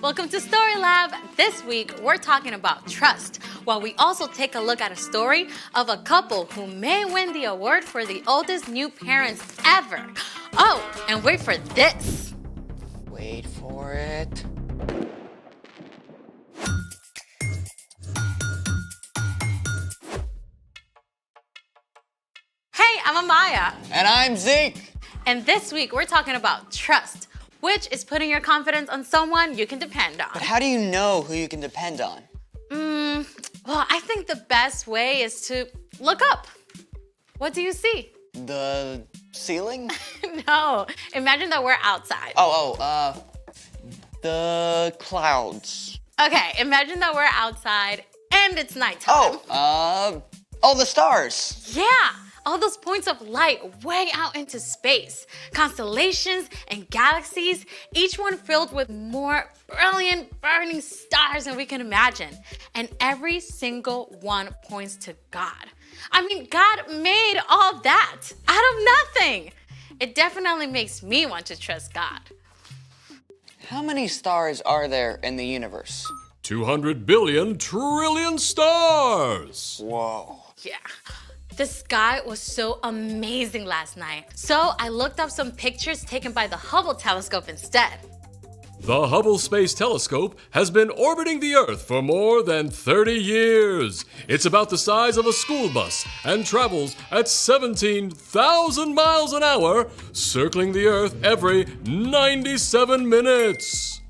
Welcome to Story Lab. This week, we're talking about trust, while we also take a look at a story of a couple who may win the award for the oldest new parents ever. Oh, and wait for this. Wait for it. Hey, I'm Amaya. And I'm Zeke. And this week, we're talking about trust, which is putting your confidence on someone you can depend on. But how do you know who you can depend on? Well, I think the best way is to look up. What do you see? The ceiling? No, imagine that we're outside. The clouds. Okay, imagine that we're outside and it's nighttime. The stars. Yeah, all those points of light way out into space. Constellations and galaxies, each one filled with more brilliant, burning stars than we can imagine. And every single one points to God. I mean, God made all that out of nothing. It definitely makes me want to trust God. How many stars are there in the universe? 200 billion trillion stars! Whoa. Yeah. The sky was so amazing last night. So I looked up some pictures taken by the Hubble telescope instead. The Hubble Space Telescope has been orbiting the Earth for more than 30 years. It's about the size of a school bus and travels at 17,000 miles an hour, circling the Earth every 97 minutes.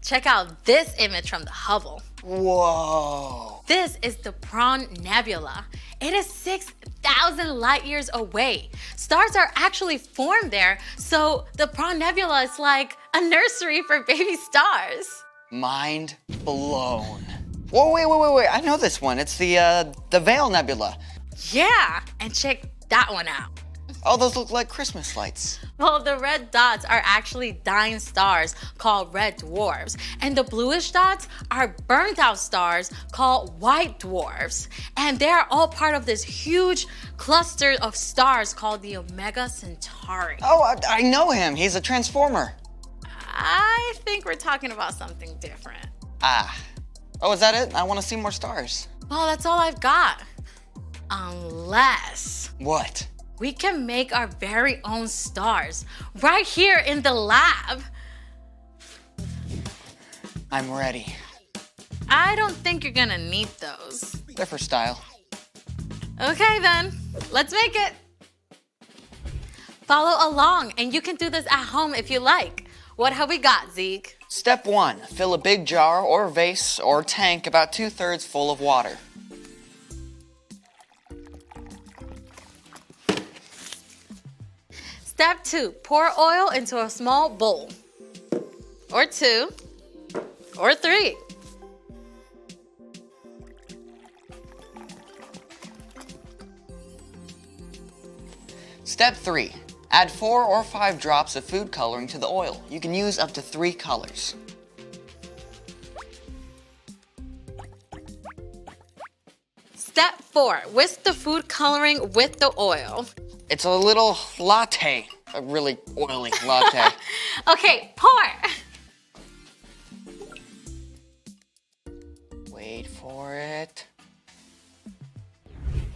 Check out this image from the Hubble. Whoa. This is the Prone Nebula. It is 6,000 light years away. Stars are actually formed there, so the Prone Nebula is like a nursery for baby stars. Mind blown. Whoa, wait. I know this one. It's the Veil Nebula. Yeah, and check that one out. Oh, those look like Christmas lights. Well, the red dots are actually dying stars called red dwarfs, and the bluish dots are burnt out stars called white dwarfs. And they are all part of this huge cluster of stars called the Omega Centauri. Oh, I know him. He's a transformer. I think we're talking about something different. Oh, is that it? I want to see more stars. Well, that's all I've got. Unless What? we can make our very own stars right here in the lab. I'm ready. I don't think you're gonna need those. They're for style. Okay then, let's make it. Follow along, and you can do this at home if you like. What have we got, Zeke? Step 1, fill a big jar or vase or tank about 2/3 full of water. Step 2, pour oil into a small bowl. Or 2, or 3. Step 3, add 4 or 5 drops of food coloring to the oil. You can use up to 3 colors. Step 4, whisk the food coloring with the oil. It's a little latte, a really oily latte. Okay, pour. Wait for it.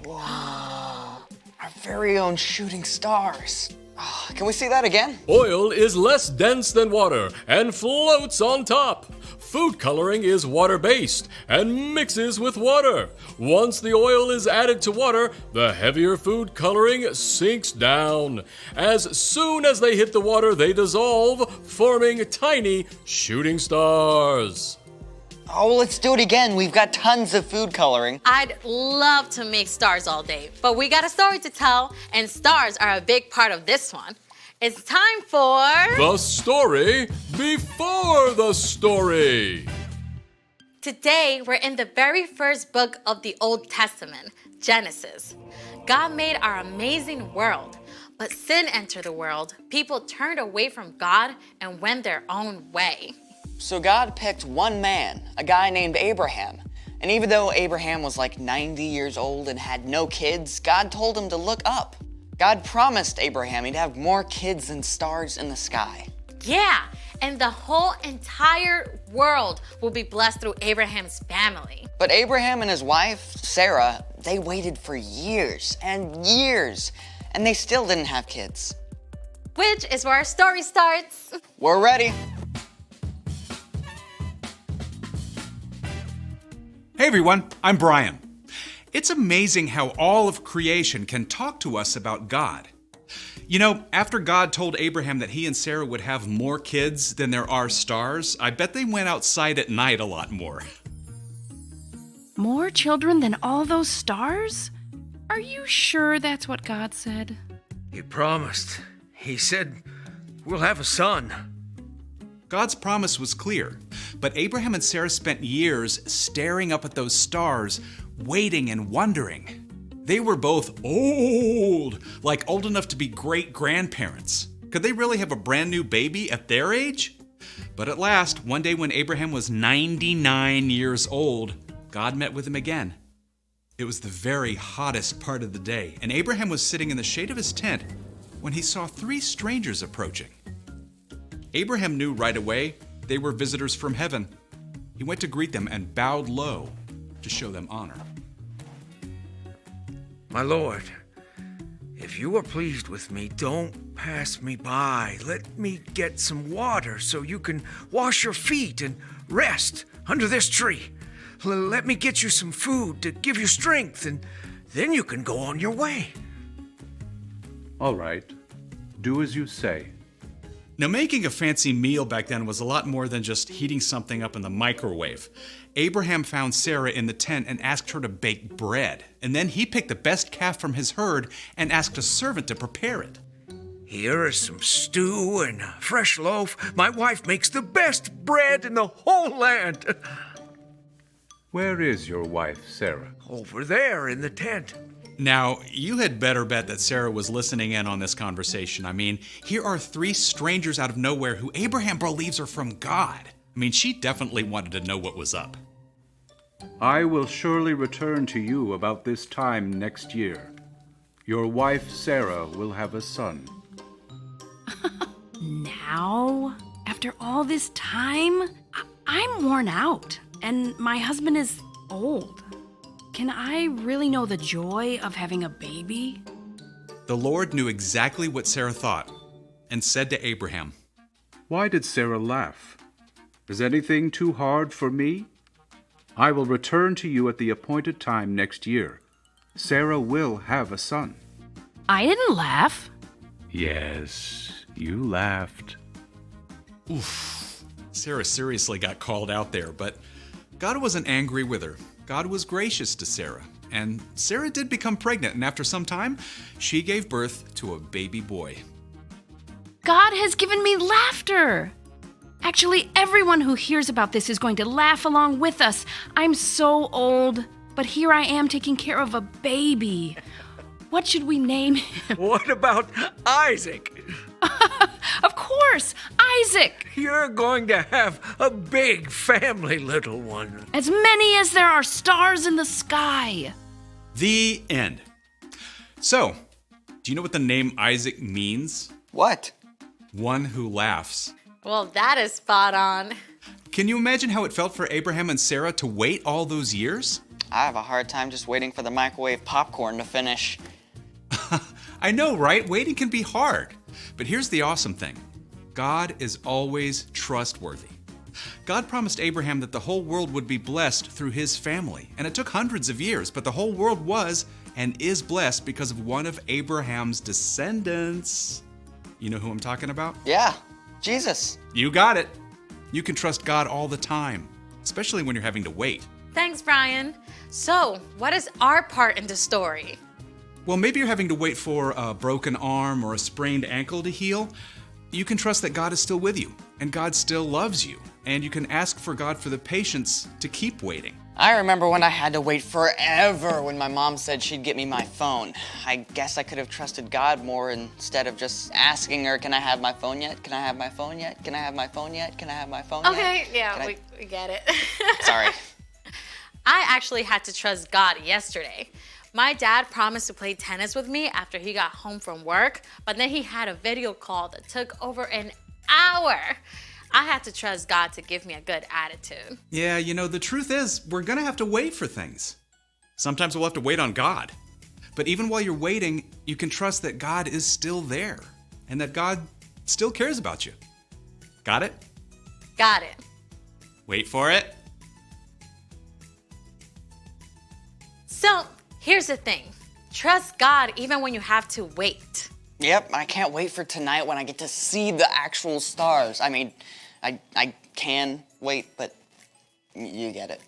Whoa, our very own shooting stars. Oh, can we see that again? Oil is less dense than water and floats on top. Food coloring is water-based and mixes with water. Once the oil is added to water, the heavier food coloring sinks down. As soon as they hit the water, they dissolve, forming tiny shooting stars. Oh, let's do it again. We've got tons of food coloring. I'd love to make stars all day, but we got a story to tell, and stars are a big part of this one. It's time for The story before the story. Today, we're in the very first book of the Old Testament, Genesis. God made our amazing world, but sin entered the world. People turned away from God and went their own way. So God picked one man, a guy named Abraham. And even though Abraham was like 90 years old and had no kids, God told him to look up. God promised Abraham he'd have more kids than stars in the sky. Yeah, and the whole entire world will be blessed through Abraham's family. But Abraham and his wife, Sarah, they waited for years and years, and they still didn't have kids. Which is where our story starts. We're ready. Hey everyone, I'm Brian. It's amazing how all of creation can talk to us about God. You know, after God told Abraham that he and Sarah would have more kids than there are stars, I bet they went outside at night a lot more. More children than all those stars? Are you sure that's what God said? He promised. He said, we'll have a son. God's promise was clear, but Abraham and Sarah spent years staring up at those stars, waiting and wondering. They were both old, like old enough to be great-grandparents. Could they really have a brand new baby at their age? But at last, one day when Abraham was 99 years old, God met with him again. It was the very hottest part of the day, and Abraham was sitting in the shade of his tent when he saw 3 strangers approaching. Abraham knew right away they were visitors from heaven. He went to greet them and bowed low to show them honor. My Lord, if you are pleased with me, don't pass me by. Let me get some water so you can wash your feet and rest under this tree. Let me get you some food to give you strength, and then you can go on your way. All right. Do as you say. Now, making a fancy meal back then was a lot more than just heating something up in the microwave. Abraham found Sarah in the tent and asked her to bake bread. And then he picked the best calf from his herd and asked a servant to prepare it. Here is some stew and a fresh loaf. My wife makes the best bread in the whole land. Where is your wife, Sarah? Over there in the tent. Now, you had better bet that Sarah was listening in on this conversation. I mean, here are 3 strangers out of nowhere who Abraham believes are from God. I mean, she definitely wanted to know what was up. I will surely return to you about this time next year. Your wife, Sarah, will have a son. Now? After all this time? I'm worn out, and my husband is old. Can I really know the joy of having a baby? The Lord knew exactly what Sarah thought and said to Abraham, Why did Sarah laugh? Is anything too hard for me? I will return to you at the appointed time next year. Sarah will have a son. I didn't laugh. Yes, you laughed. Oof. Sarah seriously got called out there, but God wasn't angry with her. God was gracious to Sarah, and Sarah did become pregnant, and after some time, she gave birth to a baby boy. God has given me laughter. Actually, everyone who hears about this is going to laugh along with us. I'm so old, but here I am taking care of a baby. What should we name him? What about Isaac? Of course, Isaac. You're going to have a big family, little one. As many as there are stars in the sky. The end. So, do you know what the name Isaac means? What? One who laughs. Well, that is spot on. Can you imagine how it felt for Abraham and Sarah to wait all those years? I have a hard time just waiting for the microwave popcorn to finish. I know, right? Waiting can be hard. But here's the awesome thing. God is always trustworthy. God promised Abraham that the whole world would be blessed through his family. And it took hundreds of years, but the whole world was and is blessed because of one of Abraham's descendants. You know who I'm talking about? Yeah, Jesus. You got it. You can trust God all the time, especially when you're having to wait. Thanks, Brian. So, what is our part in the story? Well, maybe you're having to wait for a broken arm or a sprained ankle to heal. You can trust that God is still with you, and God still loves you, and you can ask for God for the patience to keep waiting. I remember when I had to wait forever when my mom said she'd get me my phone. I guess I could have trusted God more instead of just asking her, can I have my phone yet? Can I have my phone yet? Can I have my phone yet? Can I have my phone yet? Okay, yeah, Can we get it. Sorry. I actually had to trust God yesterday. My dad promised to play tennis with me after he got home from work, but then he had a video call that took over an hour. I had to trust God to give me a good attitude. Yeah, the truth is, we're gonna have to wait for things. Sometimes we'll have to wait on God. But even while you're waiting, you can trust that God is still there and that God still cares about you. Got it? Got it. Wait for it. So, here's the thing. Trust God even when you have to wait. Yep, I can't wait for tonight when I get to see the actual stars. I mean, I can wait, but you get it.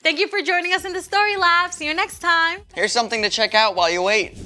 Thank you for joining us in the Story Lab. See you next time. Here's something to check out while you wait.